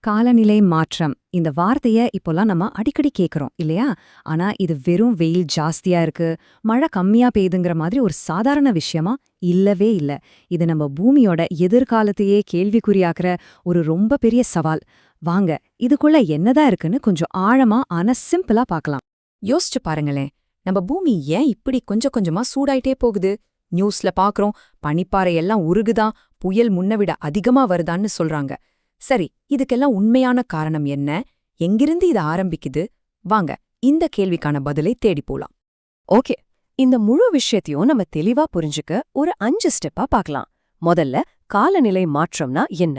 காலநிலை மாற்றம் இந்த வார்த்தைய இப்போலாம் நம்ம அடிக்கடி கேக்குறோம் இல்லையா? ஆனா இது வெறும் வெயில் ஜாஸ்தியா இருக்கு, மழை கம்மியா பெய்யுதுங்கிற மாதிரி ஒரு சாதாரண விஷயமா இல்லவே இல்ல. இது நம்ம பூமியோட எதிர்காலத்தையே கேள்விக்குறியாக்குற ஒரு ரொம்ப பெரிய சவால். வாங்க, இதுக்குள்ள என்னதான் இருக்குன்னு கொஞ்சம் ஆழமா ஆனா சிம்பிளா பார்க்கலாம். யோசிச்சு பாருங்களேன், நம்ம பூமி ஏன் இப்படி கொஞ்சம் கொஞ்சமா சூடாயிட்டே போகுது? நியூஸ்ல பாக்குறோம், பனிப்பாறை எல்லாம் உருகுதான், புயல் முன்னவிட அதிகமா வருதான்னு சொல்றாங்க. சரி, இதுக்கெல்லாம் உண்மையான காரணம் என்ன? எங்கிருந்து இது ஆரம்பிக்குது? வாங்க, இந்த கேள்விக்கான பதிலை தேடி போலாம். ஓகே, இந்த முழு விஷயத்தையும் நம்ம தெளிவா புரிஞ்சுக்க ஒரு 5 ஸ்டெப்பா பார்க்கலாம். முதல்ல, காலநிலை மாற்றம்னா என்ன?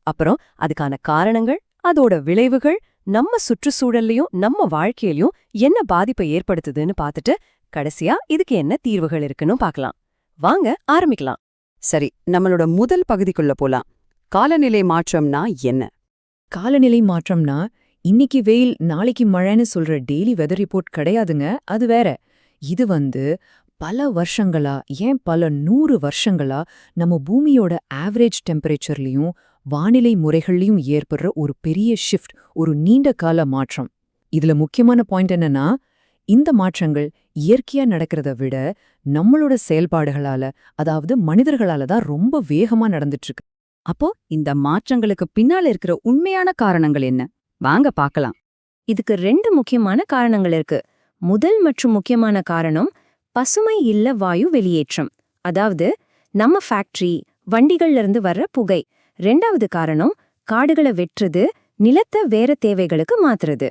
அப்புறம் அதுக்கான காரணங்கள், அதோட விளைவுகள், நம்ம சுற்றுச்சூழல்லையும் நம்ம வாழ்க்கையிலயும் என்ன பாதிப்பை ஏற்படுத்துதுன்னு பார்த்துட்டு கடைசியா இதுக்கு என்ன தீர்வுகள் இருக்குன்னு பார்க்கலாம். வாங்க ஆரம்பிக்கலாம். சரி, நம்மளோட முதல் பகுதிக்குள்ள போலாம். காலநிலை மாற்றம்னா என்ன? காலநிலை மாற்றம்னா இன்னைக்கு வெயில் நாளைக்கு மழைன்னு சொல்ற டெய்லி வெதர் ரிப்போர்ட் கிடையாதுங்க. அது வேற. இது பல வருஷங்களா, ஏன் பல 100 வருஷங்களா நம்ம பூமியோட ஆவரேஜ் டெம்பரேச்சர்லயும் வானிலை முறைகள்லயும் ஏற்படுற ஒரு பெரிய ஷிஃப்ட், ஒரு நீண்ட கால மாற்றம். இதுல முக்கியமான பாயிண்ட் என்னன்னா, இந்த மாற்றங்கள் இயற்கையா நடக்கிறத விட நம்மளோட செயல்பாடுகளால, அதாவது மனிதர்களால தான் ரொம்ப வேகமா நடந்துட்டு இருக்கு. அப்போ இந்த மாற்றங்களுக்கு பின்னால இருக்கிற உண்மையான காரணங்கள் என்ன? வாங்க பார்க்கலாம். இதுக்கு 2 முக்கியமான காரணங்கள் இருக்கு. முதல் மற்றும் முக்கியமான காரணம் பசுமை இல்ல வாயு வெளியேற்றம். அதாவது நம்ம ஃபேக்டரி, வண்டிகள்ல இருந்து வர்ற புகை. 2வது காரணம் காடுகளை வெட்டுறது, நிலத்தை வேற தேவைகளுக்கு மாத்துறது.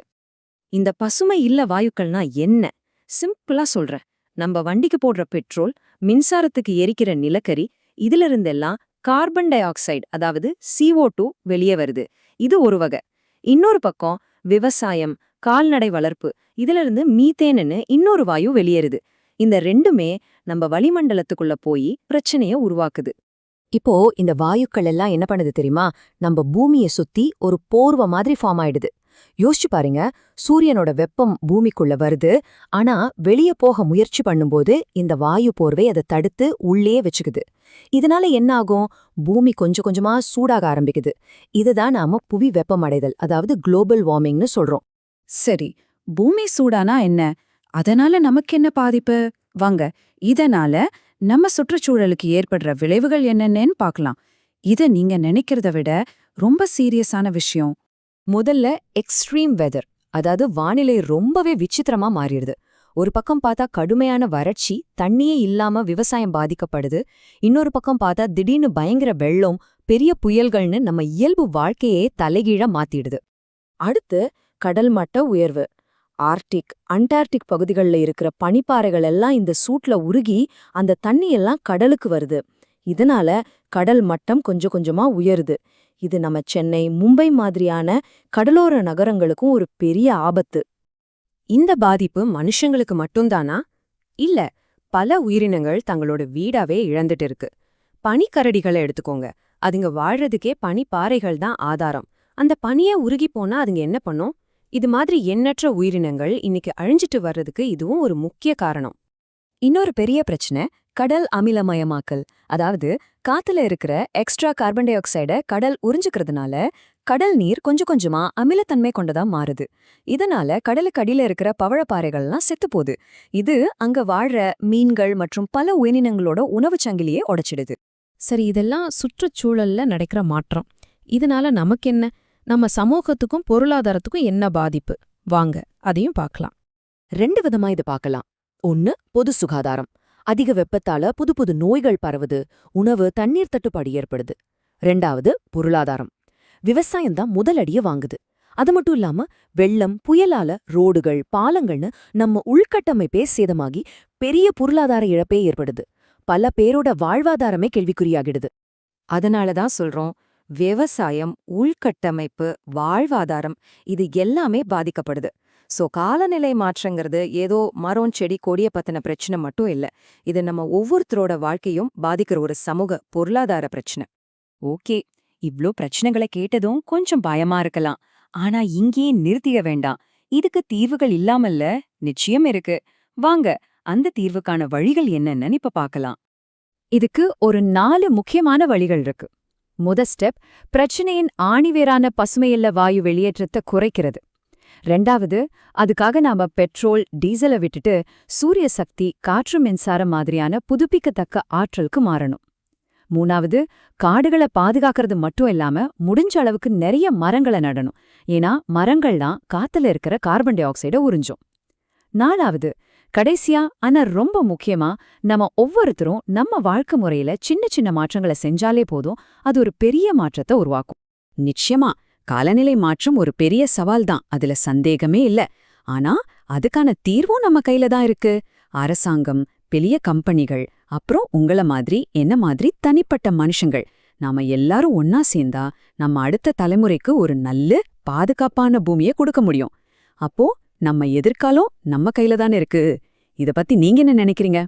இந்த பசுமை இல்ல வாயுக்கள்னா என்ன? சிம்பிளா சொல்றேன். நம்ம வண்டிக்கு போடுற பெட்ரோல், மின்சாரத்துக்கு எரிக்கிற நிலக்கரி, இதுல இருந்தெல்லாம் கார்பன் டை ஆக்சைடு, அதாவது CO2 வெளியே வருது. இது ஒரு வகை. இன்னொரு பக்கம் விவசாயம், கால்நடை வளர்ப்பு, இதுல இருந்து மீத்தேன்னு இன்னொரு வாயு வெளியேறுது. இந்த ரெண்டுமே நம்ம வளிமண்டலத்துக்குள்ள போய் பிரச்சனைய உருவாக்குது. இப்போ இந்த வாயுக்கள் எல்லாம் என்ன பண்ணுது தெரியுமா? நம்ம பூமியை சுத்தி ஒரு போர்வை மாதிரி ஃபார்ம் ஆயிடுது. யோசிச்சு பாருங்க, சூரியனோட வெப்பம் பூமிக்குள்ள வருது, ஆனா வெளியே போக முயற்சி பண்ணும்போது இந்த வாயு போர்வை அதை தடுத்து உள்ளே வச்சுக்குது. இதனால என்ன ஆகும்? பூமி கொஞ்சம் கொஞ்சமா சூடாக ஆரம்பிக்குது. இதுதான் நாம புவி வெப்பமடைதல், அதாவது குளோபல் வார்மிங்னு சொல்றோம். சரி, பூமி சூடானா என்ன? அதனால நமக்கு என்ன பாதிப்பு? வாங்க, இதனால நம்ம சுற்றுச்சூழலுக்கு ஏற்படுற விளைவுகள் என்னென்னு பார்க்கலாம். இத நீங்க நினைக்கிறத விட ரொம்ப சீரியஸான விஷயம். முதல்ல எக்ஸ்ட்ரீம் வெதர், அதாவது வானிலை ரொம்பவே விசித்திரமா மாறிடுது. ஒரு பக்கம் பார்த்தா கடுமையான வறட்சி, தண்ணியே இல்லாம விவசாயம் பாதிக்கப்படுது. இன்னொரு பக்கம் பார்த்தா திடீர்னு பயங்கர வெள்ளம், பெரிய புயல்கள்னு நம்ம இயல்பு வாழ்க்கையே தலைகீழா மாத்திடுது. அடுத்து கடல் மட்ட உயர்வு. ஆர்டிக், அண்டார்டிக் பகுதிகளில் இருக்கிற பனிப்பாறைகள் எல்லாம் இந்த சூட்ல உருகி அந்த தண்ணி எல்லாம் கடலுக்கு வருது. இதனால கடல் மட்டம் கொஞ்சம் கொஞ்சமா உயருது. இது நம்ம சென்னை, மும்பை மாதிரியான கடலோர நகரங்களுக்கும் ஒரு பெரிய ஆபத்து. இந்த பாதிப்பு மனுஷங்களுக்கு மட்டும்தானா? இல்ல, பல உயிரினங்கள் தங்களோட வீடாவே இழந்துட்டு இருக்கு. பனிக்கரடிகளை எடுத்துக்கோங்க. அதுங்க வாழ்றதுக்கே பனிப்பாறைகள் தான் ஆதாரம். அந்த பனியை உருகி போனா அதுங்க என்ன பண்ணும்? இது மாதிரி எண்ணற்ற உயிரினங்கள் இன்னைக்கு அழிஞ்சிட்டு வர்றதுக்கு இதுவும் ஒரு முக்கிய காரணம். இன்னொரு பெரிய பிரச்சனை கடல் அமிலமயமாக்கல். அதாவது காத்துல இருக்கிற எக்ஸ்ட்ரா கார்பன் டை ஆக்சைடை கடல் உறிஞ்சுக்கிறதுனால கடல் நீர் கொஞ்சம் கொஞ்சமா அமிலத்தன்மை கொண்டதா மாறுது. இதனால கடலுக்கு அடியில இருக்கிற பவழப்பாறைகள்லாம் செத்துப்போகுது. இது அங்க வாழ்ற மீன்கள் மற்றும் பல உயிரினங்களோட உணவுச் சங்கிலியே உடைச்சிடுது. சரி, இதெல்லாம் சுற்றுச்சூழல்ல நடக்கிற மாற்றம். இதனால நமக்கு என்ன? நம்ம சமூகத்துக்கும் பொருளாதாரத்துக்கும் என்ன பாதிப்பு? வாங்க அதையும் பார்க்கலாம். 2 விதமா இது பார்க்கலாம். ஒன்னு, பொது சுகாதாரம். அதிக வெப்பத்தால புது புது நோய்கள் பரவுது, உணவு, தண்ணீர் தட்டுப்பாடு ஏற்படுது. 2வது, பொருளாதாரம். விவசாயம் தான் முதலடிய வாங்குது. அது மட்டும் இல்லாம வெள்ளம், புயலால ரோடுகள், பாலங்கள்னு நம்ம உள்கட்டமைப்பே சேதமாகி பெரிய பொருளாதார இழப்பே ஏற்படுது. பல பேரோட வாழ்வாதாரமே கேள்விக்குறியாகிடுது. அதனாலதான் சொல்றோம், விவசாயம், உள்கட்டமைப்பு, வாழ்வாதாரம் இது எல்லாமே பாதிக்கப்படுது. காலநிலை மாற்றங்கிறது ஏதோ மரம், செடி, கொடிய பத்தின பிரச்சனை மட்டும் இல்ல. இது நம்ம ஒவ்வொருத்தரோட வாழ்க்கையும் பாதிக்கிற ஒரு சமூக பொருளாதார பிரச்சனை. ஓகே, இவ்ளோ பிரச்சனைகளை கேட்டதும் கொஞ்சம் பயமா இருக்கலாம். ஆனா இங்கேயே நிறுத்திக்க வேண்டாம். இதுக்கு தீர்வுகள் இல்லாமல்ல, நிச்சயம் இருக்கு. வாங்க, அந்த தீர்வுக்கான வழிகள் என்னன்னு இப்ப பார்க்கலாம். இதுக்கு ஒரு 4 முக்கியமான வழிகள் இருக்கு. ஸ்டெப் பிரச்சனையின் ஆணிவேரான பசுமையில்ல வாயு வெளியேற்றத்தை குறைக்கிறது. 2வது, அதுக்காக நாம பெட்ரோல், டீசலை விட்டுட்டு சூரிய சக்தி, காற்று மின்சாரம் மாதிரியான புதுப்பிக்கத்தக்க ஆற்றலுக்கு மாறணும். 3வது, காடுகளை பாதுகாக்கிறது மட்டும் இல்லாம முடிஞ்ச அளவுக்கு நிறைய மரங்களை நடணும். ஏன்னா மரங்கள் தான் காத்துல இருக்கிற கார்பன் டை ஆக்சைடை உறிஞ்சும். 4வது, கடைசியா ஆனா ரொம்ப முக்கியமா, நம்ம ஒவ்வொருத்தரும் நம்ம வாழ்க்கை முறையில சின்ன சின்ன மாற்றங்களை செஞ்சாலே போதும், அது ஒரு பெரிய மாற்றத்தை உருவாக்கும். நிச்சயமா காலநிலை மாற்றம் ஒரு பெரிய சவால் தான், அதுல சந்தேகமே இல்ல. ஆனா அதுக்கான தீர்வும் நம்ம கையில தான் இருக்கு. அரசாங்கம், பெரிய கம்பெனிகள், அப்புறம் உங்கள மாதிரி என்ன மாதிரி தனிப்பட்ட மனுஷங்கள், நாம எல்லாரும் ஒன்னா சேர்ந்தா நம்ம அடுத்த தலைமுறைக்கு ஒரு நல்ல பாதுகாப்பான பூமியை கொடுக்க முடியும். அப்போ நம்ம எதிர்காலம் நம்ம கையில தானே இருக்கு. இத பத்தி நீங்க என்ன நினைக்கிறீங்க?